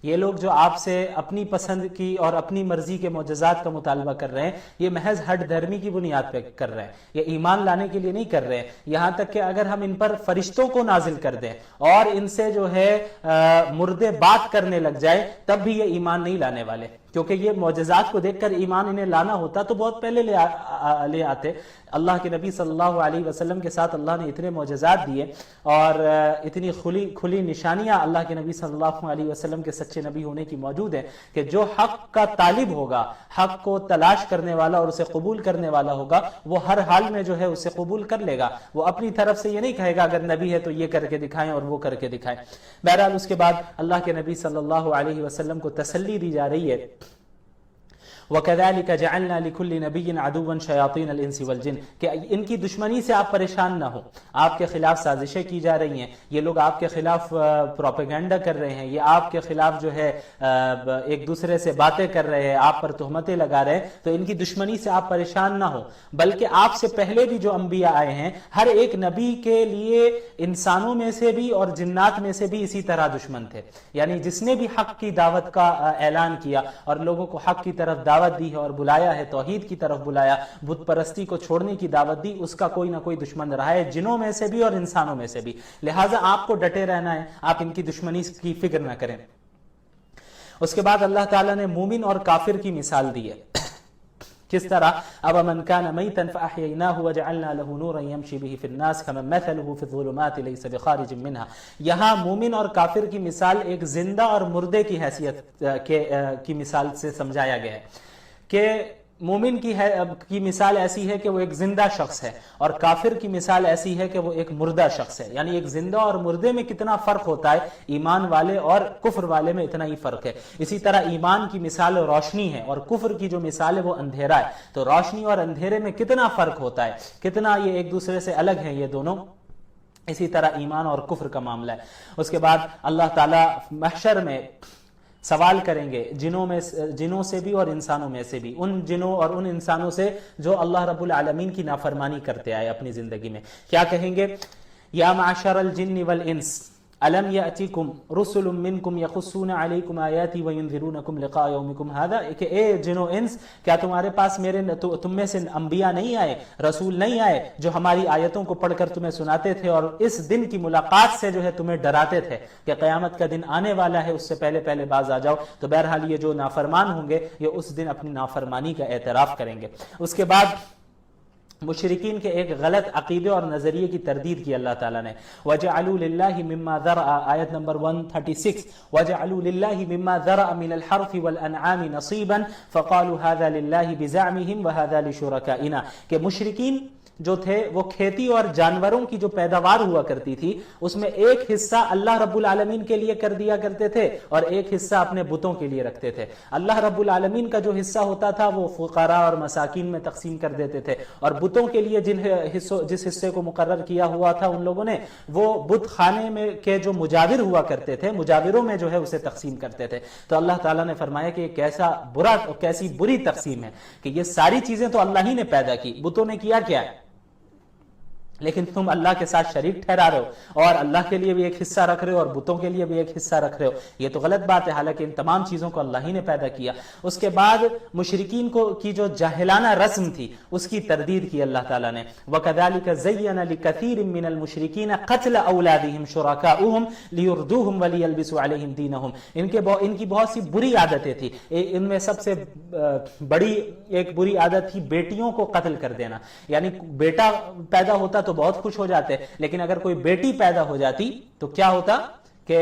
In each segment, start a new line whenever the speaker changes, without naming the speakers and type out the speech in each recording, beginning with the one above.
یہ لوگ جو آپ سے اپنی پسند کی اور اپنی مرضی کے معجزات کا مطالبہ کر رہے ہیں، یہ محض ہٹ دھرمی کی بنیاد پہ کر رہے ہیں، یہ ایمان لانے کے لیے نہیں کر رہے ہیں۔ یہاں تک کہ اگر ہم ان پر فرشتوں کو نازل کر دیں اور ان سے جو ہے مردے بات کرنے لگ جائے، تب بھی یہ ایمان نہیں لانے والے، کیونکہ یہ معجزات کو دیکھ کر ایمان انہیں لانا ہوتا تو بہت پہلے لے آتے۔ اللہ کے نبی صلی اللہ علیہ وسلم کے ساتھ اللہ نے اتنے معجزات دیے اور اتنی کھلی نشانیاں اللہ کے نبی صلی اللہ علیہ وسلم کے سچے نبی ہونے کی موجود ہیں کہ جو حق کا طالب ہوگا، حق کو تلاش کرنے والا اور اسے قبول کرنے والا ہوگا، وہ ہر حال میں جو ہے اسے قبول کر لے گا۔ وہ اپنی طرف سے یہ نہیں کہے گا اگر نبی ہے تو یہ کر کے دکھائیں اور وہ کر کے دکھائیں۔ بہرحال اس کے بعد اللہ کے نبی صلی اللہ علیہ وسلم کو تسلی دی جا رہی ہے، وَكَذَلِكَ جَعَلْنَا لِكُلِّ نَبِيٍّ عَدُوًّا شَيَاطِينَ الْإِنسِ وَالْجِنِّ، کہ ان کی دشمنی سے آپ پریشان نہ ہو۔ آپ کے خلاف سازشیں کی جا رہی ہیں، یہ لوگ آپ کے خلاف پروپیگنڈا کر رہے ہیں، یہ آپ کے خلاف جو ہے ایک دوسرے سے باتیں کر رہے ہیں، آپ پر تہمتیں لگا رہے ہیں، تو ان کی دشمنی سے آپ پریشان نہ ہو۔ بلکہ آپ سے پہلے بھی جو انبیاء آئے ہیں، ہر ایک نبی کے لیے انسانوں میں سے بھی اور جنات میں سے بھی اسی طرح دشمن تھے، یعنی جس نے بھی حق کی دعوت کا اعلان کیا اور لوگوں کو حق کی طرف دعوت دی ہے اور بلایا ہے، توحید کی طرف بلایا، بت پرستی کو چھوڑنے کی دعوت دی، اس کا کوئی نہ کوئی دشمن رہا ہے، جنوں میں سے بھی اور انسانوں میں سے بھی۔ لہٰذا آپ کو ڈٹے رہنا ہے، آپ ان کی دشمنی کی فکر نہ کریں۔ اس کے بعد اللہ تعالیٰ نے مومن اور کافر کی مثال دی ہے، کس طرح؟ أَوَمَنْ كَانَ مَيْتًا فَأَحْيَيْنَاهُ وَجَعَلْنَا لَهُ نُورًا يَمْشِي بِهِ فِي النَّاسِ كَمَنْ مَثَلُهُ فِي الظُّلُمَاتِ لَيْسَ بِخَارِجٍ مِنْهَا۔ یہاں مومن اور کافر کی مثال ایک زندہ اور مردے کی حیثیت کی مثال سے سمجھایا گیا ہے کہ مومن کی مثال ایسی ہے کہ وہ ایک زندہ شخص ہے اور کافر کی مثال ایسی ہے کہ وہ ایک مردہ شخص ہے، یعنی ایک زندہ اور مردے میں کتنا فرق ہوتا ہے، ایمان والے اور کفر والے میں اتنا ہی فرق ہے۔ اسی طرح ایمان کی مثال روشنی ہے اور کفر کی جو مثال ہے وہ اندھیرا ہے، تو روشنی اور اندھیرے میں کتنا فرق ہوتا ہے، کتنا یہ ایک دوسرے سے الگ ہیں یہ دونوں۔ اسی طرح ایمان اور کفر کا معاملہ ہے۔ اس کے بعد اللہ تعالیٰ محشر میں سوال کریں گے جنوں سے بھی اور انسانوں میں سے بھی، ان جنوں اور ان انسانوں سے جو اللہ رب العالمین کی نافرمانی کرتے آئے اپنی زندگی میں۔ کیا کہیں گے؟ یا معشر الجن والانس الم یأتیکم رسل منکم یقصون علیکم آیاتی وینذرونکم لقاء یومکم ھذا، کہ اے جن و انس، کیا تمہارے پاس تم میں سے انبیاء نہیں آئے، رسول نہیں آئے جو ہماری آیتوں کو پڑھ کر تمہیں سناتے تھے اور اس دن کی ملاقات سے جو ہے تمہیں ڈراتے تھے کہ قیامت کا دن آنے والا ہے، اس سے پہلے پہلے باز آ جاؤ۔ تو بہرحال یہ جو نافرمان ہوں گے یہ اس دن اپنی نافرمانی کا اعتراف کریں گے۔ اس کے بعد مشرکین کے ایک غلط عقیدے اور نظریے کی تردید کی اللہ تعالیٰ نے۔ وَجَعَلُوا لِلَّهِ مِمَّا ذَرَأَ، آیت نمبر 136، وَجَعَلُوا لِلَّهِ مِمَّا ذَرَأَ مِنَ الْحَرْثِ وَالْأَنْعَامِ نَصِيبًا فَقَالُوا هَذَا لِلَّهِ بِزَعْمِهِمْ وَهَذَا لِشُرَكَائِنَا، کہ مشرکین جو تھے وہ کھیتی اور جانوروں کی جو پیداوار ہوا کرتی تھی اس میں ایک حصہ اللہ رب العالمین کے لیے کر دیا کرتے تھے اور ایک حصہ اپنے بتوں کے لیے رکھتے تھے۔ اللہ رب العالمین کا جو حصہ ہوتا تھا وہ فقراء اور مساکین میں تقسیم کر دیتے تھے، اور بتوں کے لیے جس حصے کو مقرر کیا ہوا تھا ان لوگوں نے، وہ بت خانے میں کے جو مجاور ہوا کرتے تھے، مجاوروں میں جو ہے اسے تقسیم کرتے تھے۔ تو اللہ تعالیٰ نے فرمایا کہ کیسی بری تقسیم ہے کہ یہ ساری چیزیں تو اللہ ہی نے پیدا کی، بتوں نے کیا کیا ہے، لیکن تم اللہ کے ساتھ شریک ٹھہرا رہے ہو اور اللہ کے لیے بھی ایک حصہ رکھ رہے ہو اور بتوں کے لیے بھی ایک حصہ رکھ رہے ہو، یہ تو غلط بات ہے، حالانکہ ان تمام چیزوں کو اللہ ہی نے پیدا کیا۔ اس کے بعد مشرکین کی جو جاہلانہ رسم تھی اس کی تردید کی اللہ تعالیٰ نے۔ وَكَذَلِكَ زَيَّنَ لِكَثِيرٍ مِّنَ الْمُشْرِكِينَ قَتْلَ أَوْلَادِهِمْ شُرَكَاؤُهُمْ لِيُرْدُوهُمْ وَلِيَلْبِسُوا عَلَيْهِمْ دِينَهُمْ، ان کی بہت سی بری عادتیں تھی، ان میں سب سے بڑی ایک بری عادت تھی بیٹیوں کو قتل کر دینا، یعنی بیٹا پیدا ہوتا تو بہت خوش ہو جاتے، لیکن اگر کوئی بیٹی پیدا ہو جاتی تو کیا ہوتا کہ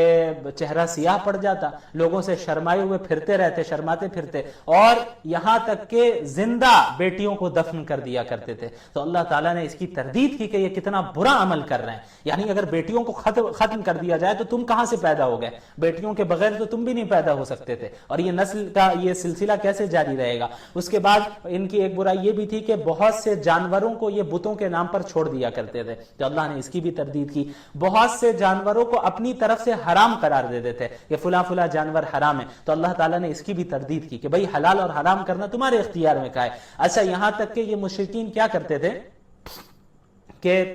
چہرہ سیاہ پڑ جاتا، لوگوں سے شرمائے ہوئے پھرتے رہتے، شرماتے پھرتے، اور یہاں تک کہ زندہ بیٹیوں کو دفن کر دیا کرتے تھے۔ تو اللہ تعالیٰ نے اس کی تردید کی کہ یہ کتنا برا عمل کر رہے ہیں، یعنی اگر بیٹیوں کو ختم کر دیا جائے تو تم کہاں سے پیدا ہو گئے، بیٹیوں کے بغیر تو تم بھی نہیں پیدا ہو سکتے تھے، اور یہ نسل کا یہ سلسلہ کیسے جاری رہے گا۔ اس کے بعد ان کی ایک برائی یہ بھی تھی کہ بہت سے جانوروں کو یہ بتوں کے نام پر چھوڑ دیا کرتے تھے، تو اللہ نے اس کی بھی تردید کی۔ بہت سے جانوروں کو اپنی طرف سے حرام قرار دے دیتے کہ فلاں فلاں جانور حرام ہے، تو اللہ تعالیٰ نے اس کی بھی تردید کی کہ بھئی حلال اور حرام کرنا تمہارے اختیار میں کا ہے۔ اچھا، یہاں تک کہ یہ مشرکین کیا کرتے تھے کہ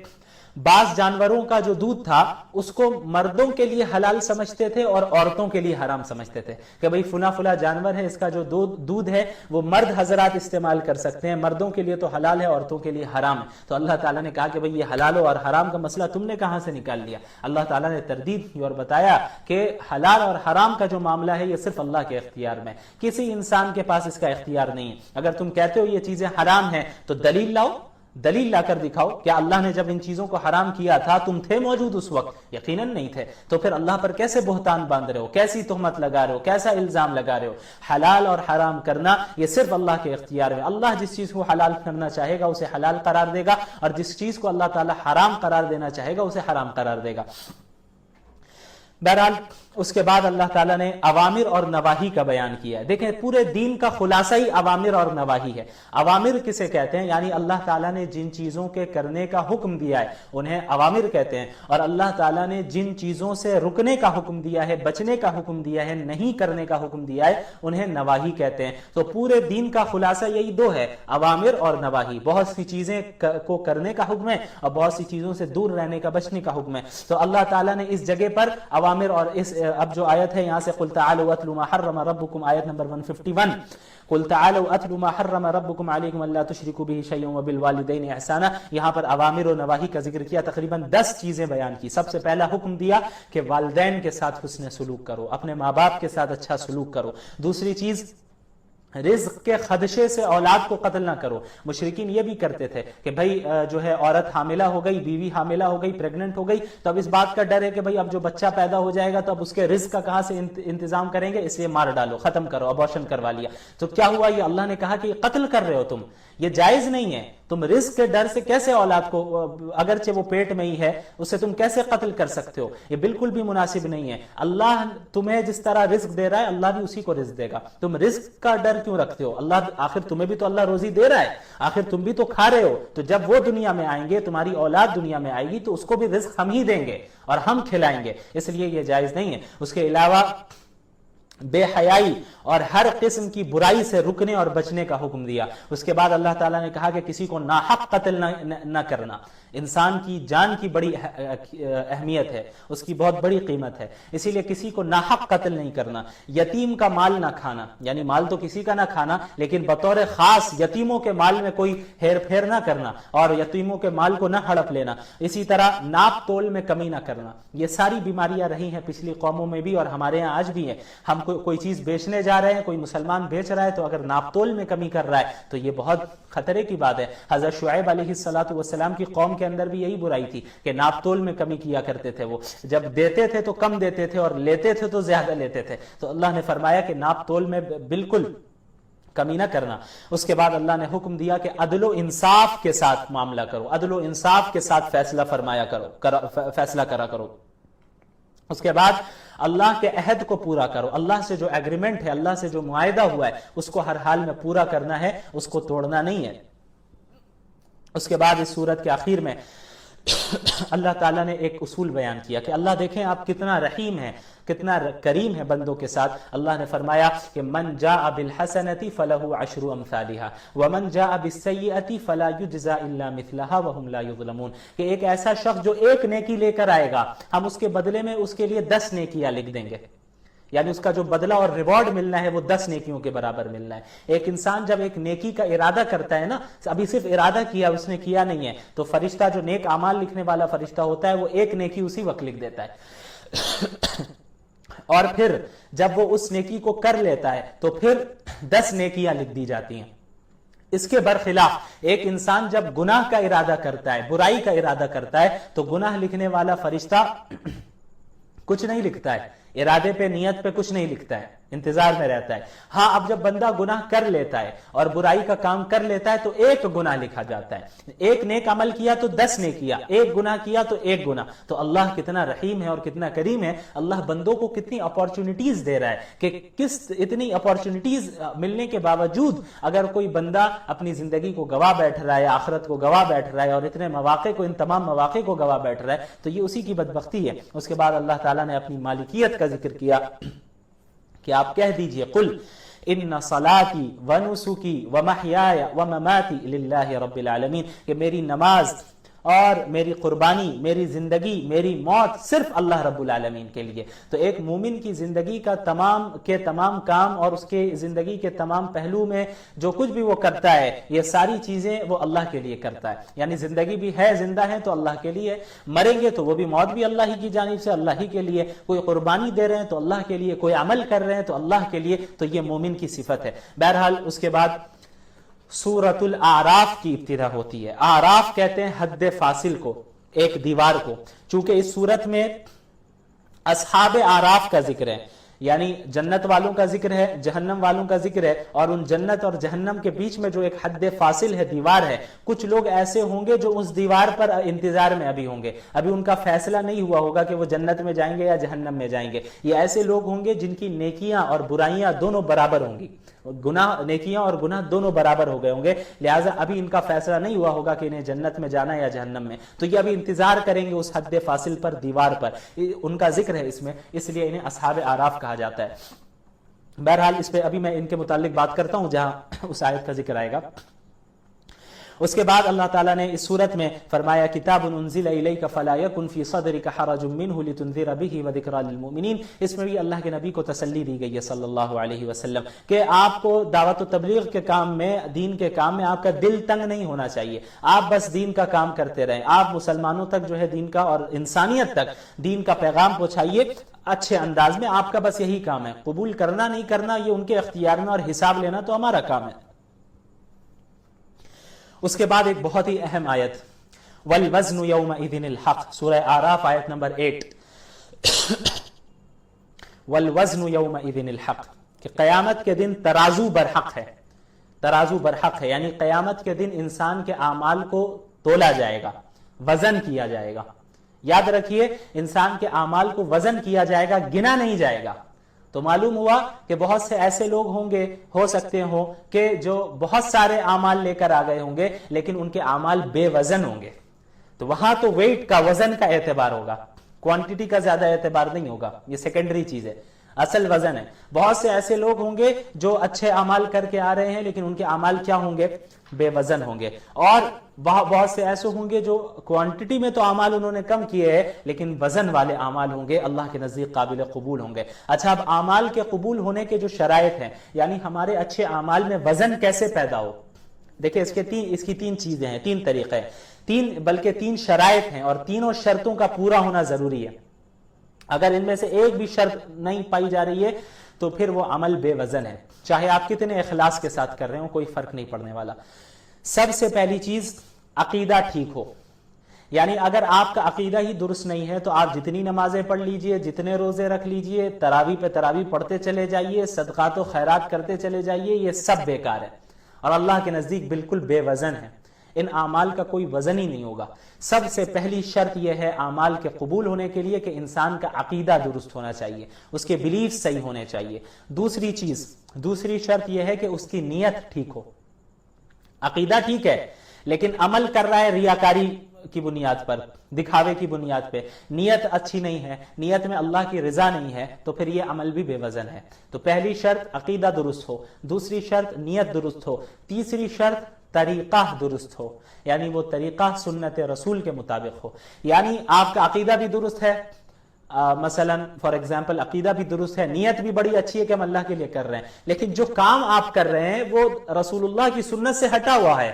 بعض جانوروں کا جو دودھ تھا اس کو مردوں کے لیے حلال سمجھتے تھے اور عورتوں کے لیے حرام سمجھتے تھے کہ بھئی فلاں جانور ہے، اس کا جو دودھ ہے وہ مرد حضرات استعمال کر سکتے ہیں، مردوں کے لیے تو حلال ہے، عورتوں کے لیے حرام ہے۔ تو اللہ تعالیٰ نے کہا کہ بھئی یہ حلال اور حرام کا مسئلہ تم نے کہاں سے نکال لیا؟ اللہ تعالیٰ نے تردید کی اور بتایا کہ حلال اور حرام کا جو معاملہ ہے یہ صرف اللہ کے اختیار میں، کسی انسان کے پاس اس کا اختیار نہیں ہے۔ اگر تم کہتے ہو یہ چیزیں حرام ہیں تو دلیل لاؤ، دلیل لا کر دکھاؤ۔ کیا اللہ نے جب ان چیزوں کو حرام کیا تھا تم تھے موجود اس وقت؟ یقیناً نہیں تھے، تو پھر اللہ پر کیسے بہتان باندھ رہے ہو، کیسی تہمت لگا رہے ہو، کیسا الزام لگا رہے ہو؟ حلال اور حرام کرنا یہ صرف اللہ کے اختیار میں۔ اللہ جس چیز کو حلال کرنا چاہے گا اسے حلال قرار دے گا، اور جس چیز کو اللہ تعالیٰ حرام قرار دینا چاہے گا اسے حرام قرار دے گا۔ بہرحال اس کے بعد اللہ تعالیٰ نے اوامر اور نواہی کا بیان کیا ہے۔ دیکھیں پورے دین کا خلاصہ ہی اوامر اور نواہی ہے۔ اوامر کسے کہتے ہیں؟ یعنی اللہ تعالیٰ نے جن چیزوں کے کرنے کا حکم دیا ہے انہیں اوامر کہتے ہیں، اور اللہ تعالیٰ نے جن چیزوں سے رکنے کا حکم دیا ہے، بچنے کا حکم دیا ہے، نہیں کرنے کا حکم دیا ہے، انہیں نواہی کہتے ہیں۔ تو پورے دین کا خلاصہ یہی دو ہے، اوامر اور نواہی۔ بہت سی چیزیں کو کرنے کا حکم ہے اور بہت سی چیزوں سے دور رہنے کا، بچنے کا حکم ہے۔ تو اللہ تعالیٰ نے اس جگہ پر اوامر اور اس اب جو آیت ہے یہاں سے قل تعالوا اتلوا ما حرم ربکم، آیت نمبر 151، قل تعالوا اتلوا ما حرم ربکم علیکم الا تشرکوا به شیئا وبالوالدین احسانا، یہاں پر اوامر و نواہی کا ذکر کیا، تقریباً 10 چیزیں بیان کی۔ سب سے پہلا حکم دیا کہ والدین کے ساتھ حسن سلوک کرو، اپنے ماں باپ کے ساتھ اچھا سلوک کرو۔ دوسری چیز رزق کے خدشے سے اولاد کو قتل نہ کرو۔ مشرکین یہ بھی کرتے تھے کہ بھئی جو ہے عورت حاملہ ہو گئی، بیوی حاملہ ہو گئی، پریگننٹ ہو گئی، تو اب اس بات کا ڈر ہے کہ بھئی اب جو بچہ پیدا ہو جائے گا تو اب اس کے رزق کا کہاں سے انتظام کریں گے، اس لیے مار ڈالو، ختم کرو، ابورشن کروا لیا۔ تو کیا ہوا؟ یہ اللہ نے کہا کہ یہ قتل کر رہے ہو تم، یہ جائز نہیں ہے۔ تم رزق کے ڈر سے کیسے اولاد کو، اگرچہ وہ پیٹ میں ہی ہے، اسے تم کیسے قتل کر سکتے ہو؟ یہ بالکل بھی مناسب نہیں ہے۔ اللہ تمہیں جس طرح رزق دے رہا ہے اللہ بھی اسی کو رزق دے گا، تم رزق کا ڈر کیوں رکھتے ہو؟ اللہ آخر تمہیں بھی تو اللہ روزی دے رہا ہے، آخر تم بھی تو کھا رہے ہو۔ تو جب وہ دنیا میں آئیں گے، تمہاری اولاد دنیا میں آئے گی، تو اس کو بھی رزق ہم ہی دیں گے اور ہم کھلائیں گے، اس لیے یہ جائز نہیں ہے۔ اس کے علاوہ بے حیائی اور ہر قسم کی برائی سے رکنے اور بچنے کا حکم دیا۔ اس کے بعد اللہ تعالیٰ نے کہا کہ کسی کو ناحق قتل نہ کرنا۔ انسان کی جان کی بڑی اہمیت ہے، اس کی بہت بڑی قیمت ہے، اسی لیے کسی کو ناحق قتل نہیں کرنا۔ یتیم کا مال نہ کھانا، یعنی مال تو کسی کا نہ کھانا، لیکن بطور خاص یتیموں کے مال میں کوئی ہیر پھیر نہ کرنا اور یتیموں کے مال کو نہ ہڑپ لینا۔ اسی طرح ناپ تول میں کمی نہ کرنا۔ یہ ساری بیماریاں رہی ہیں پچھلی قوموں میں بھی اور ہمارے ہاں آج بھی ہیں۔ ہم کوئی چیز بیچنے جا رہے ہیں، کوئی مسلمان بیچ رہا ہے، تو اگر ناپ تول میں کمی کر رہا ہے تو یہ بہت خطرے کی بات ہے۔ حضرت شعیب علیہ السلام کی قوم کے اندر بھی یہی برائی تھی کہ ناپ تول میں کمی کیا کرتے تھے۔ وہ جب دیتے تھے تو کم دیتے تھے اور لیتے تھے تو زیادہ لیتے تھے۔ تو اللہ نے فرمایا کہ ناپ تول میں بالکل کمی نہ کرنا۔ اس کے بعد اللہ نے حکم دیا کہ عدل و انصاف کے ساتھ معاملہ کرو، عدل و انصاف کے ساتھ فیصلہ کرا کرو۔ اس کے بعد اللہ کے عہد کو پورا کرو، اللہ سے جو ایگریمنٹ ہے، اللہ سے جو معاہدہ ہوا ہے اس کو ہر حال میں پورا کرنا ہے، اس کو توڑنا نہیں ہے۔ اس کے بعد اس سورت کے آخر میں اللہ تعالیٰ نے ایک اصول بیان کیا کہ اللہ دیکھیں آپ کتنا رحیم ہے، کتنا کریم ہے بندوں کے ساتھ۔ اللہ نے فرمایا کہ من جاء بالحسنۃ فلہ عشر امثالها ومن جاء بالسیئۃ فلا یجزى الا مثلها وهم لا یظلمون، کہ ایک ایسا شخص جو ایک نیکی لے کر آئے گا ہم اس کے بدلے میں اس کے لیے 10 نیکیاں لکھ دیں گے، یعنی اس کا جو بدلہ اور ریوارڈ ملنا ہے وہ 10 نیکیوں کے برابر ملنا ہے۔ ایک انسان جب ایک نیکی کا ارادہ کرتا ہے نا، ابھی صرف ارادہ کیا، اس نے کیا نہیں ہے، تو فرشتہ جو نیک اعمال لکھنے والا فرشتہ ہوتا ہے وہ ایک نیکی اسی وقت لکھ دیتا ہے، اور پھر جب وہ اس نیکی کو کر لیتا ہے تو پھر 10 نیکیاں لکھ دی جاتی ہیں۔ اس کے برخلاف ایک انسان جب گناہ کا ارادہ کرتا ہے، برائی کا ارادہ کرتا ہے، تو گناہ لکھنے والا فرشتہ کچھ نہیں لکھتا ہے، ارادے پہ، نیت پہ کچھ نہیں لکھتا ہے، انتظار میں رہتا ہے۔ ہاں اب جب بندہ گناہ کر لیتا ہے اور برائی کا کام کر لیتا ہے تو ایک گناہ لکھا جاتا ہے، ایک نیک عمل کیا تو 10 نیکیاں، ایک گناہ کیا تو ایک گناہ۔ تو اللہ کتنا رحیم ہے اور کتنا کریم ہے، اللہ بندوں کو کتنی اپارچونٹیز دے رہا ہے کہ اتنی اپارچونٹیز ملنے کے باوجود اگر کوئی بندہ اپنی زندگی کو گوا بیٹھ رہا ہے، آخرت کو گوا بیٹھ رہا ہے اور اتنے مواقع کو، ان تمام مواقع کو گوا بیٹھ رہا ہے، تو یہ اسی کی بدبختی ہے۔ اس کے بعد اللہ تعالیٰ نے اپنی مالکیت کا ذکر کیا کہ آپ کہہ دیجئے قل ان صلاتی ونسکی ومحیای ومماتی للہ رب العالمین، کہ میری نماز اور میری قربانی، میری زندگی، میری موت صرف اللہ رب العالمین کے لیے۔ تو ایک مومن کی زندگی کا تمام کام اور اس کے زندگی کے تمام پہلو میں جو کچھ بھی وہ کرتا ہے، یہ ساری چیزیں وہ اللہ کے لیے کرتا ہے۔ یعنی زندگی بھی ہے، زندہ ہے تو اللہ کے لیے، مریں گے تو وہ بھی موت بھی اللہ ہی کی جانب سے، اللہ ہی کے لیے، کوئی قربانی دے رہے ہیں تو اللہ کے لیے، کوئی عمل کر رہے ہیں تو اللہ کے لیے، تو یہ مومن کی صفت ہے۔ بہرحال اس کے بعد سورۃ الاعراف کی ابتدا ہوتی ہے۔ اعراف کہتے ہیں حد فاصل کو، ایک دیوار کو، چونکہ اس سورت میں اصحاب اعراف کا ذکر ہے، یعنی جنت والوں کا ذکر ہے، جہنم والوں کا ذکر ہے، اور ان جنت اور جہنم کے بیچ میں جو ایک حد فاصل ہے، دیوار ہے، کچھ لوگ ایسے ہوں گے جو اس دیوار پر انتظار میں ابھی ہوں گے، ابھی ان کا فیصلہ نہیں ہوا ہوگا کہ وہ جنت میں جائیں گے یا جہنم میں جائیں گے۔ یہ ایسے لوگ ہوں گے جن کی نیکیاں اور برائیاں دونوں برابر ہوں گی، نیکیاں اور گناہ دونوں برابر ہو گئے ہوں گے، لہٰذا ابھی ان کا فیصلہ نہیں ہوا ہوگا کہ انہیں جنت میں جانا یا جہنم میں، تو یہ ابھی انتظار کریں گے اس حد فاصل پر، دیوار پر، ان کا ذکر ہے اس میں، اس لیے انہیں اصحاب اعراف کہا جاتا ہے۔ بہرحال اس پہ ابھی میں ان کے متعلق بات کرتا ہوں جہاں اس آیت کا ذکر آئے گا۔ اس کے بعد اللہ تعالیٰ نے اس صورت میں فرمایا کتاب انزل الیک فلا یکن فی صدرک حرج منہ لتنذر بہ وذکری للمؤمنین۔ اس میں بھی اللہ کے نبی کو تسلی دی گئی ہے صلی اللہ علیہ وسلم کہ آپ کو دعوت و تبلیغ کے کام میں، دین کے کام میں آپ کا دل تنگ نہیں ہونا چاہیے، آپ بس دین کا کام کرتے رہیں، آپ مسلمانوں تک جو ہے دین کا اور انسانیت تک دین کا پیغام پہنچائیے اچھے انداز میں، آپ کا بس یہی کام ہے، قبول کرنا نہیں کرنا یہ ان کے اختیار میں، اور حساب لینا تو ہمارا کام ہے۔ اس کے بعد ایک بہت ہی اہم آیت والوزن یومئذ الحق، سورہ اعراف آیت نمبر 8 والوزن یومئذ الحق، کہ قیامت کے دن ترازو برحق ہے، ترازو برحق ہے، یعنی قیامت کے دن انسان کے اعمال کو تولا جائے گا، وزن کیا جائے گا۔ یاد رکھیے انسان کے اعمال کو وزن کیا جائے گا، گنا نہیں جائے گا۔ تو معلوم ہوا کہ بہت سے ایسے لوگ ہوں گے، ہو سکتے ہوں کہ جو بہت سارے اعمال لے کر آ گئے ہوں گے لیکن ان کے اعمال بے وزن ہوں گے، تو وہاں تو ویٹ کا، وزن کا اعتبار ہوگا، کوانٹٹی کا زیادہ اعتبار نہیں ہوگا، یہ سیکنڈری چیز ہے، اصل وزن ہے۔ بہت سے ایسے لوگ ہوں گے جو اچھے اعمال کر کے آ رہے ہیں لیکن ان کے اعمال کیا ہوں گے؟ بے وزن ہوں گے، اور بہت سے ایسے ہوں گے جو کوانٹٹی میں تو اعمال انہوں نے کم کیے ہیں لیکن وزن والے اعمال ہوں گے، اللہ کے نزدیک قابل قبول ہوں گے۔ اچھا، اب اعمال کے قبول ہونے کے جو شرائط ہیں، یعنی ہمارے اچھے اعمال میں وزن کیسے پیدا ہو، دیکھیں اس کی تین چیزیں ہیں، تین طریقے ہیں، بلکہ تین شرائط ہیں، اور تینوں شرطوں کا پورا ہونا ضروری ہے۔ اگر ان میں سے ایک بھی شرط نہیں پائی جا رہی ہے تو پھر وہ عمل بے وزن ہے، چاہے آپ کتنے اخلاص کے ساتھ کر رہے ہوں، کوئی فرق نہیں پڑنے والا۔ سب سے پہلی چیز عقیدہ ٹھیک ہو، یعنی اگر آپ کا عقیدہ ہی درست نہیں ہے تو آپ جتنی نمازیں پڑھ لیجئے، جتنے روزے رکھ لیجئے، تراویح پہ تراویح پڑھتے چلے جائیے، صدقات و خیرات کرتے چلے جائیے، یہ سب بیکار ہے اور اللہ کے نزدیک بالکل بے وزن ہے، ان اعمال کا کوئی وزن ہی نہیں ہوگا۔ سب سے پہلی شرط یہ ہے اعمال کے قبول ہونے کے لیے کہ انسان کا عقیدہ درست ہونا چاہیے، اس کے بلیف صحیح ہونے چاہیے۔ دوسری شرط یہ ہے کہ اس کی نیت ٹھیک ہو۔ عقیدہ ٹھیک ہے لیکن عمل کر رہا ہے ریاکاری کی بنیاد پر، دکھاوے کی بنیاد پہ، نیت اچھی نہیں ہے، نیت میں اللہ کی رضا نہیں ہے، تو پھر یہ عمل بھی بے وزن ہے۔ تو پہلی شرط عقیدہ درست ہو، دوسری شرط نیت درست ہو، تیسری شرط طریقہ درست ہو، یعنی وہ طریقہ سنت رسول کے مطابق ہو۔ یعنی آپ کا عقیدہ بھی درست ہے، مثلا فار ایگزامپل عقیدہ بھی درست ہے، نیت بھی بڑی اچھی ہے کہ ہم اللہ کے لیے کر رہے ہیں، لیکن جو کام آپ کر رہے ہیں وہ رسول اللہ کی سنت سے ہٹا ہوا ہے،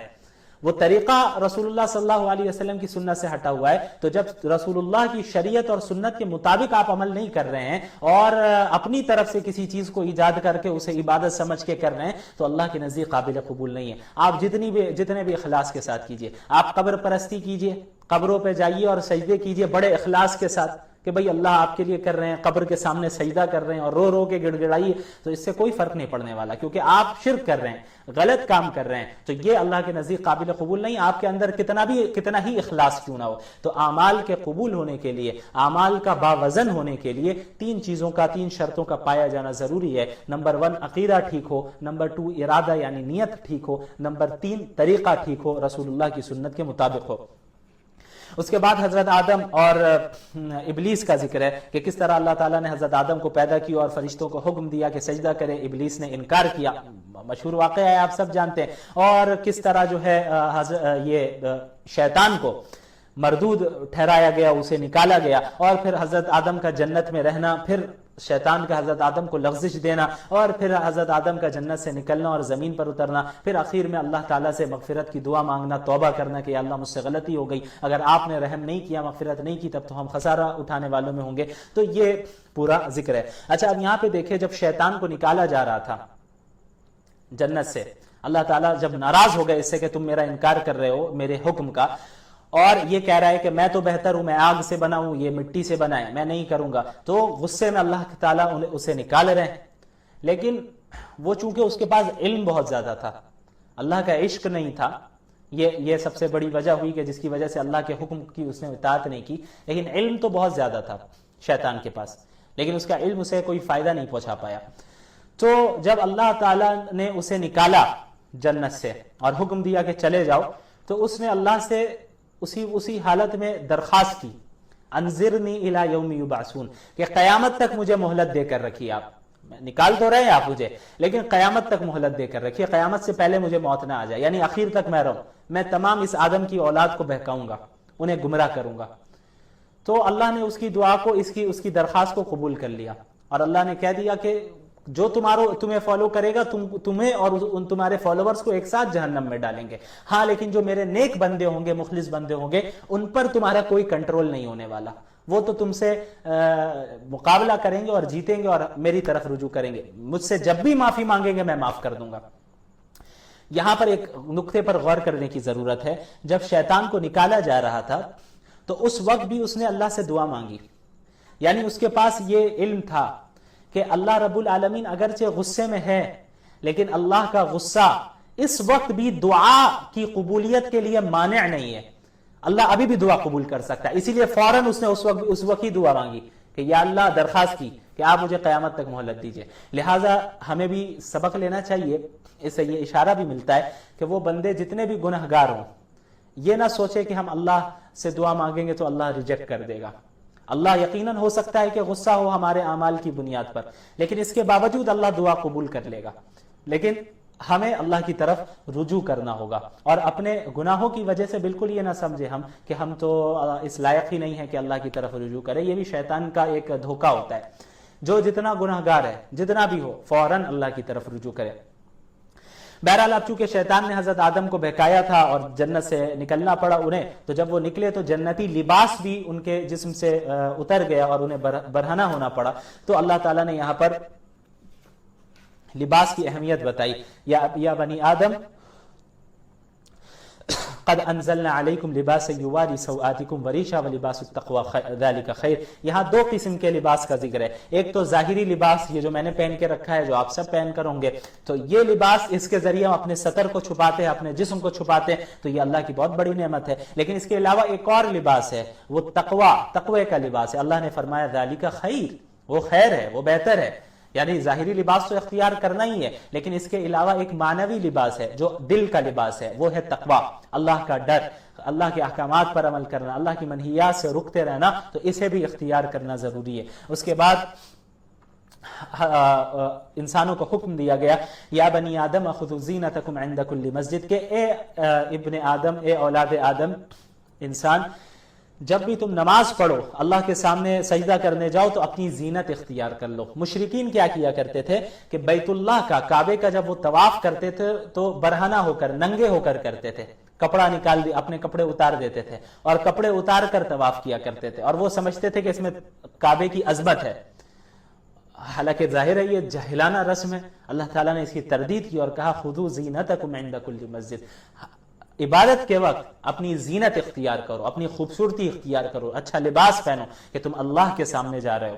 وہ طریقہ رسول اللہ صلی اللہ علیہ وسلم کی سنت سے ہٹا ہوا ہے۔ تو جب رسول اللہ کی شریعت اور سنت کے مطابق آپ عمل نہیں کر رہے ہیں اور اپنی طرف سے کسی چیز کو ایجاد کر کے اسے عبادت سمجھ کے کر رہے ہیں تو اللہ کے نزدیک قابل قبول نہیں ہے۔ آپ جتنے بھی اخلاص کے ساتھ کیجئے، آپ قبر پرستی کیجئے، قبروں پہ جائیے اور سجدے کیجئے بڑے اخلاص کے ساتھ کہ بھئی اللہ آپ کے لیے کر رہے ہیں، قبر کے سامنے سجدہ کر رہے ہیں اور رو رو کے گڑ گڑائیے، تو اس سے کوئی فرق نہیں پڑنے والا، کیونکہ آپ شرک کر رہے ہیں، غلط کام کر رہے ہیں، تو یہ اللہ کے نزدیک قابل قبول نہیں۔ آپ کے اندر کتنا ہی اخلاص کیوں نہ ہو۔ تو اعمال کے قبول ہونے کے لیے، اعمال کا باوزن ہونے کے لیے تین شرطوں کا پایا جانا ضروری ہے۔ نمبر 1 عقیدہ ٹھیک ہو، نمبر 2 ارادہ یعنی نیت ٹھیک ہو، نمبر 3 طریقہ ٹھیک ہو، رسول اللہ کی سنت کے مطابق ہو۔ اس کے بعد حضرت آدم اور ابلیس کا ذکر ہے کہ کس طرح اللہ تعالیٰ نے حضرت آدم کو پیدا کیا اور فرشتوں کو حکم دیا کہ سجدہ کرے، ابلیس نے انکار کیا، مشہور واقعہ ہے، آپ سب جانتے ہیں۔ اور کس طرح جو ہے یہ شیطان کو مردود ٹھہرایا گیا، اسے نکالا گیا، اور پھر حضرت آدم کا جنت میں رہنا، پھر شیطان کا حضرت آدم کو لغزش دینا، اور پھر حضرت آدم کا جنت سے نکلنا اور زمین پر اترنا، پھر آخر میں اللہ تعالیٰ سے مغفرت کی دعا مانگنا، توبہ کرنا کہ یا اللہ مجھ سے غلطی ہو گئی، اگر آپ نے رحم نہیں کیا، مغفرت نہیں کی، تب تو ہم خسارہ اٹھانے والوں میں ہوں گے۔ تو یہ پورا ذکر ہے۔ اچھا، اب یہاں پہ دیکھیں، جب شیطان کو نکالا جا رہا تھا جنت سے، اللہ تعالیٰ جب ناراض ہو گئے اس سے کہ تم میرا انکار کر رہے ہو میرے حکم کا، اور یہ کہہ رہا ہے کہ میں تو بہتر ہوں، میں آگ سے بنا ہوں، یہ مٹی سے بنا ہے، میں نہیں کروں گا، تو غصے میں اللہ تعالیٰ اسے نکال رہے ہیں۔ لیکن وہ چونکہ اس کے پاس علم بہت زیادہ تھا، اللہ کا عشق نہیں تھا، یہ سب سے بڑی وجہ ہوئی کہ جس کی وجہ سے اللہ کے حکم کی اس نے اطاعت نہیں کی، لیکن علم تو بہت زیادہ تھا شیطان کے پاس، لیکن اس کا علم اسے کوئی فائدہ نہیں پہنچا پایا۔ تو جب اللہ تعالیٰ نے اسے نکالا جنت سے اور حکم دیا کہ چلے جاؤ، تو اس نے اللہ سے اسی حالت میں درخواست کی، انذرنی الی یوم یبعثون، کہ قیامت تک مجھے مہلت دے کر رکھیے، آپ نکال تو رہے ہیں آپ مجھے، لیکن قیامت تک مہلت دے کر رکھیے، قیامت سے پہلے مجھے موت نہ آ جائے، یعنی آخر تک میں رہوں، میں تمام اس آدم کی اولاد کو بہکاؤں گا، انہیں گمراہ کروں گا۔ تو اللہ نے اس کی دعا کو، اس کی درخواست کو قبول کر لیا، اور اللہ نے کہہ دیا کہ جو تمہیں فالو کرے گا، تمہیں اور ان تمہارے فالوورز کو ایک ساتھ جہنم میں ڈالیں گے، ہاں لیکن جو میرے نیک بندے ہوں گے، مخلص بندے ہوں گے، ان پر تمہارا کوئی کنٹرول نہیں ہونے والا، وہ تو تم سے مقابلہ کریں گے اور جیتیں گے اور میری طرف رجوع کریں گے، مجھ سے جب بھی معافی مانگیں گے میں معاف کر دوں گا۔ یہاں پر ایک نقطے پر غور کرنے کی ضرورت ہے، جب شیطان کو نکالا جا رہا تھا تو اس وقت بھی اس نے اللہ سے دعا مانگی، یعنی اس کے پاس یہ علم تھا کہ اللہ رب العالمین اگرچہ غصے میں ہے، لیکن اللہ کا غصہ اس وقت بھی دعا کی قبولیت کے لیے مانع نہیں ہے، اللہ ابھی بھی دعا قبول کر سکتا ہے، اسی لیے فوراً اس نے اس وقت ہی دعا مانگی کہ یا اللہ، درخواست کی کہ آپ مجھے قیامت تک مہلت دیجئے۔ لہٰذا ہمیں بھی سبق لینا چاہیے، اس سے یہ اشارہ بھی ملتا ہے کہ وہ بندے جتنے بھی گنہگار ہوں، یہ نہ سوچے کہ ہم اللہ سے دعا مانگیں گے تو اللہ ریجیکٹ کر دے گا۔ اللہ یقیناً ہو سکتا ہے کہ غصہ ہو ہمارے اعمال کی بنیاد پر، لیکن اس کے باوجود اللہ دعا قبول کر لے گا، لیکن ہمیں اللہ کی طرف رجوع کرنا ہوگا، اور اپنے گناہوں کی وجہ سے بالکل یہ نہ سمجھے ہم کہ ہم تو اس لائق ہی نہیں ہے کہ اللہ کی طرف رجوع کرے، یہ بھی شیطان کا ایک دھوکہ ہوتا ہے۔ جو جتنا گناہگار ہے، جتنا بھی ہو، فوراً اللہ کی طرف رجوع کرے۔ بہرحال اب چونکہ شیطان نے حضرت آدم کو بہکایا تھا اور جنت سے نکلنا پڑا انہیں، تو جب وہ نکلے تو جنتی لباس بھی ان کے جسم سے اتر گیا اور انہیں برہنہ ہونا پڑا۔ تو اللہ تعالیٰ نے یہاں پر لباس کی اہمیت بتائی، یا بنی آدم قد انزلنا علیکم لباسا یواری سوآتکم وریشا ولباس التقوی ذلک خیر۔ یہاں دو قسم کے لباس کا ذکر ہے، ایک تو ظاہری لباس، یہ جو میں نے پہن کے رکھا ہے، جو آپ سب پہن کر ہوں گے، تو یہ لباس، اس کے ذریعے ہم اپنے ستر کو چھپاتے ہیں، اپنے جسم کو چھپاتے ہیں، تو یہ اللہ کی بہت بڑی نعمت ہے۔ لیکن اس کے علاوہ ایک اور لباس ہے، وہ تقوی کا لباس ہے۔ اللہ نے فرمایا ذالک خیر، وہ خیر ہے، وہ بہتر ہے، یعنی ظاہری لباس تو اختیار کرنا ہی ہے، لیکن اس کے علاوہ ایک معنوی لباس ہے جو دل کا لباس ہے، وہ ہے تقوی، اللہ کا ڈر، اللہ کے احکامات پر عمل کرنا، اللہ کی منہیات سے رکتے رہنا، تو اسے بھی اختیار کرنا ضروری ہے۔ اس کے بعد انسانوں کو حکم دیا گیا، یا بنی آدم خذوا زینتکم عند کل مسجد، کہ اے ابن آدم، اے اولاد آدم، انسان، جب بھی تم نماز پڑھو، اللہ کے سامنے سجدہ کرنے جاؤ تو اپنی زینت اختیار کر لو۔ مشرکین کیا کیا کرتے تھے کہ بیت اللہ کا، کعبے کا جب وہ طواف کرتے تھے تو برہنہ ہو کر، ننگے ہو کر کرتے تھے، کپڑا نکال دے، اپنے کپڑے اتار دیتے تھے اور کپڑے اتار کر طواف کیا کرتے تھے، اور وہ سمجھتے تھے کہ اس میں کعبے کی عظمت ہے، حالانکہ ظاہر ہے یہ جاہلانہ رسم ہے۔ اللہ تعالیٰ نے اس کی تردید کی اور کہا خذوا زینتکم عند کل مسجد، عبادت کے وقت اپنی زینت اختیار کرو، اپنی خوبصورتی اختیار کرو، اچھا لباس پہنو کہ تم اللہ کے سامنے جا رہے ہو۔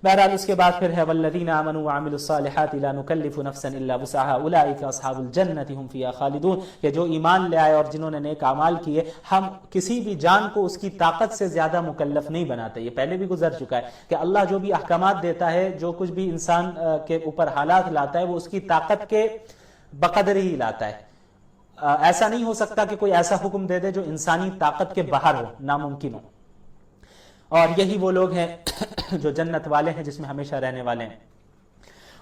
بہرحال اس کے بعد پھر ہے والذین آمنوا وعملوا الصالحات لا نکلف نفسا الا وسعها اولئک اصحاب الجنۃ هم فیہا خالدون، کہ جو ایمان لے آئے اور جنہوں نے نیک اعمال کیے، ہم کسی بھی جان کو اس کی طاقت سے زیادہ مکلف نہیں بناتے۔ یہ پہلے بھی گزر چکا ہے کہ اللہ جو بھی احکامات دیتا ہے، جو کچھ بھی انسان کے اوپر حالات لاتا ہے، وہ اس کی طاقت کے بقدر ہی لاتا ہے۔ ایسا نہیں ہو سکتا کہ کوئی ایسا حکم دے دے جو انسانی طاقت کے باہر ہو، ناممکن ہو۔ اور یہی وہ لوگ ہیں جو جنت والے ہیں، جس میں ہمیشہ رہنے والے ہیں۔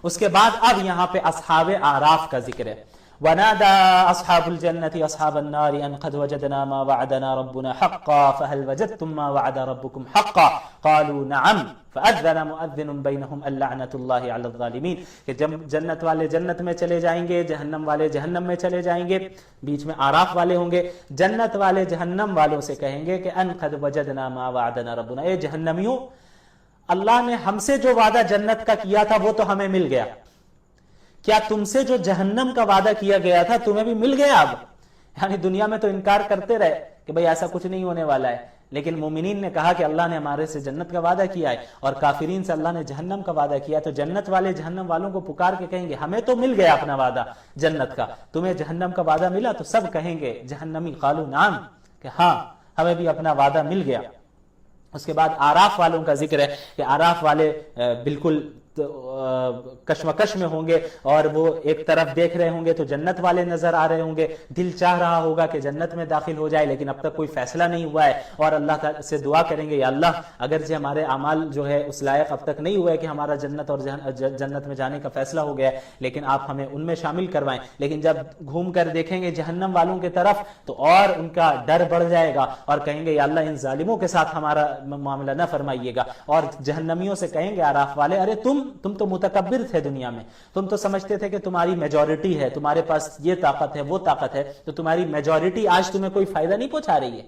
اس کے بعد اب یہاں پہ اصحاب اعراف کا ذکر ہے۔ ونادى أصحاب الجنة أصحاب النار أن قد وجدنا ما وعدنا ربنا حقا فهل وجدتم ما وعد ربكم حقا قالوا نعم فأذن مؤذن بينهم اللعنة الله على الظالمين کہ جب جنت والے جنت میں چلے جائیں گے، جہنم والے جہنم میں چلے جائیں گے، بیچ میں آراف والے ہوں گے، جنت والے جہنم والوں سے کہیں گے کہ ان قد وجدنا ما وعدنا ربنا، اے جہنمیوں، اللہ نے ہم سے جو وعدہ جنت کا کیا تھا وہ تو ہمیں مل گیا، کیا تم سے جو جہنم کا وعدہ کیا گیا تھا تمہیں بھی مل گیا؟ اب یعنی دنیا میں تو انکار کرتے رہے کہ بھئی ایسا کچھ نہیں ہونے والا ہے، لیکن مومنین نے کہا کہ اللہ نے ہمارے سے جنت کا وعدہ کیا ہے، اور کافرین سے اللہ نے جہنم کا وعدہ کیا، تو جنت والے جہنم والوں کو پکار کے کہیں گے ہمیں تو مل گیا اپنا وعدہ جنت کا، تمہیں جہنم کا وعدہ ملا؟ تو سب کہیں گے جہنمی قالوا نعم کہ ہاں ہمیں بھی اپنا وعدہ مل گیا۔ اس کے بعد آراف والوں کا ذکر ہے کہ آراف والے بالکل کشمکش میں ہوں گے، اور وہ ایک طرف دیکھ رہے ہوں گے تو جنت والے نظر آ رہے ہوں گے، دل چاہ رہا ہوگا کہ جنت میں داخل ہو جائے، لیکن اب تک کوئی فیصلہ نہیں ہوا ہے، اور اللہ تعالیٰ سے دعا کریں گے یا اللہ اگرچہ ہمارے اعمال جو ہے اس لائق اب تک نہیں ہوا ہے کہ ہمارا جنت اور جنت میں جانے کا فیصلہ ہو گیا ہے، لیکن آپ ہمیں ان میں شامل کروائیں۔ لیکن جب گھوم کر دیکھیں گے جہنم والوں کی طرف تو اور ان کا ڈر بڑھ جائے گا، اور کہیں گے یا اللہ ان ظالموں کے ساتھ ہمارا معاملہ نہ فرمائیے گا، اور جہنمیوں سے کہیں گے آراف والے ارے تم تو متکبر تھے دنیا میں، تم تو سمجھتے تھے کہ تمہاری میجورٹی ہے، تمہارے پاس یہ طاقت ہے وہ طاقت ہے، تو تمہاری میجورٹی آج تمہیں کوئی فائدہ نہیں پہنچا رہی ہے،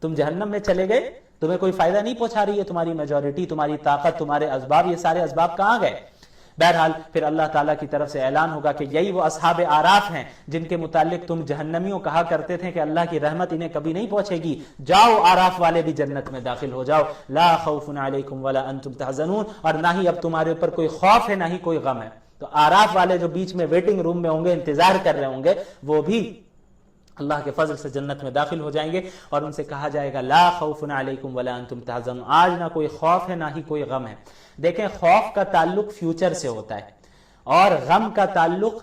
تم جہنم میں چلے گئے تمہیں کوئی فائدہ نہیں پہنچا رہی ہے تمہاری میجورٹی، تمہاری طاقت، تمہارے اسباب، یہ سارے اسباب کہاں گئے؟ بہرحال پھر اللہ تعالیٰ کی طرف سے اعلان ہوگا کہ یہی وہ اصحاب آراف ہیں جن کے متعلق تم جہنمیوں کہا کرتے تھے کہ اللہ کی رحمت انہیں کبھی نہیں پہنچے گی، جاؤ آراف والے بھی جنت میں داخل ہو جاؤ، لا خوف علیکم ولا انتم تحزنون، اور نہ ہی اب تمہارے اوپر کوئی خوف ہے نہ ہی کوئی غم ہے۔ تو آراف والے جو بیچ میں ویٹنگ روم میں ہوں گے، انتظار کر رہے ہوں گے، وہ بھی اللہ کے فضل سے جنت میں داخل ہو جائیں گے، اور ان سے کہا جائے گا لا خوف علیکم ولا انتم تحزنون، آج نہ کوئی خوف ہے نہ ہی کوئی غم ہے۔ دیکھیں خوف کا تعلق فیوچر سے ہوتا ہے اور غم کا تعلق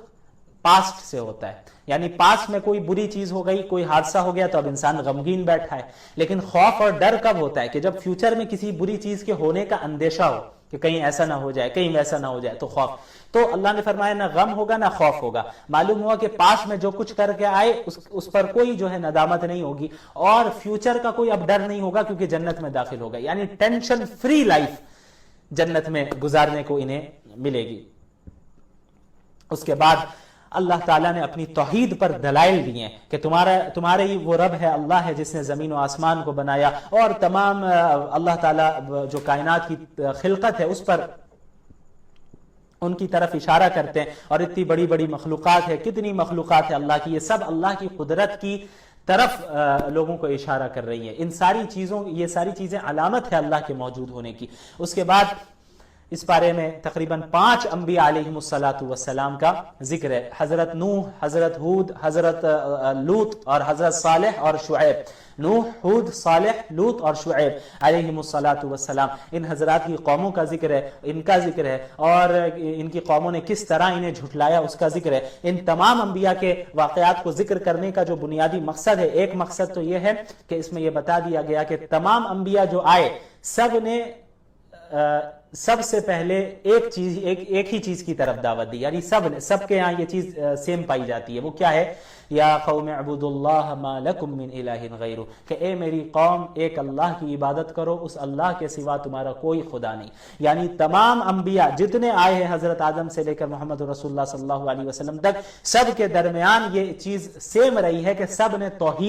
پاسٹ سے ہوتا ہے، یعنی پاسٹ میں کوئی بری چیز ہو گئی، کوئی حادثہ ہو گیا تو اب انسان غمگین بیٹھا ہے، لیکن خوف اور ڈر کب ہوتا ہے کہ جب فیوچر میں کسی بری چیز کے ہونے کا اندیشہ ہو کہ کہیں ایسا نہ ہو جائے، کہیں ویسا نہ ہو جائے، تو خوف۔ تو اللہ نے فرمایا نہ غم ہوگا نہ خوف ہوگا، معلوم ہوا کہ پاس میں جو کچھ کر کے آئے اس پر کوئی جو ہے ندامت نہیں ہوگی، اور فیوچر کا کوئی اب ڈر نہیں ہوگا کیونکہ جنت میں داخل ہوگا، یعنی ٹینشن فری لائف جنت میں گزارنے کو انہیں ملے گی۔ اس کے بعد اللہ تعالیٰ نے اپنی توحید پر دلائل دیے کہ تمہارے ہی وہ رب ہے، اللہ ہے جس نے زمین و آسمان کو بنایا، اور تمام اللہ تعالیٰ جو کائنات کی خلقت ہے اس پر ان کی طرف اشارہ کرتے ہیں، اور اتنی بڑی بڑی مخلوقات ہے، کتنی مخلوقات ہے اللہ کی، یہ سب اللہ کی قدرت کی طرف لوگوں کو اشارہ کر رہی ہے۔ یہ ساری چیزیں علامت ہے اللہ کے موجود ہونے کی۔ اس کے بعد اس بارے میں تقریباً 5 انبیاء علیہم السلام کا ذکر ہے، حضرت نوح، حضرت ہود، حضرت لوط اور حضرت صالح اور شعیب۔ نوح، ہود، صالح، لوط اور شعیب علیہم السلام، ان حضرات کی قوموں کا ذکر ہے، ان کا ذکر ہے، اور ان کی قوموں نے کس طرح انہیں جھٹلایا اس کا ذکر ہے۔ ان تمام انبیاء کے واقعات کو ذکر کرنے کا جو بنیادی مقصد ہے، ایک مقصد تو یہ ہے کہ اس میں یہ بتا دیا گیا کہ تمام انبیاء جو آئے سب نے سب سے پہلے ایک ہی چیز کی طرف دعوت دی، یعنی سب کے یہاں یہ چیز سیم پائی جاتی ہے۔ وہ کیا ہے؟ یا قوم اعبدوا اللہ ما لکم من الہ غیرہ، کہ اے میری قوم ایک اللہ کی عبادت کرو، اس اللہ کے سوا تمہارا کوئی خدا نہیں۔ یعنی تمام انبیاء جتنے آئے ہیں حضرت آدم سے لے کر محمد رسول اللہ صلی اللہ علیہ وسلم تک، سب کے درمیان یہ چیز سیم رہی ہے کہ سب نے توحید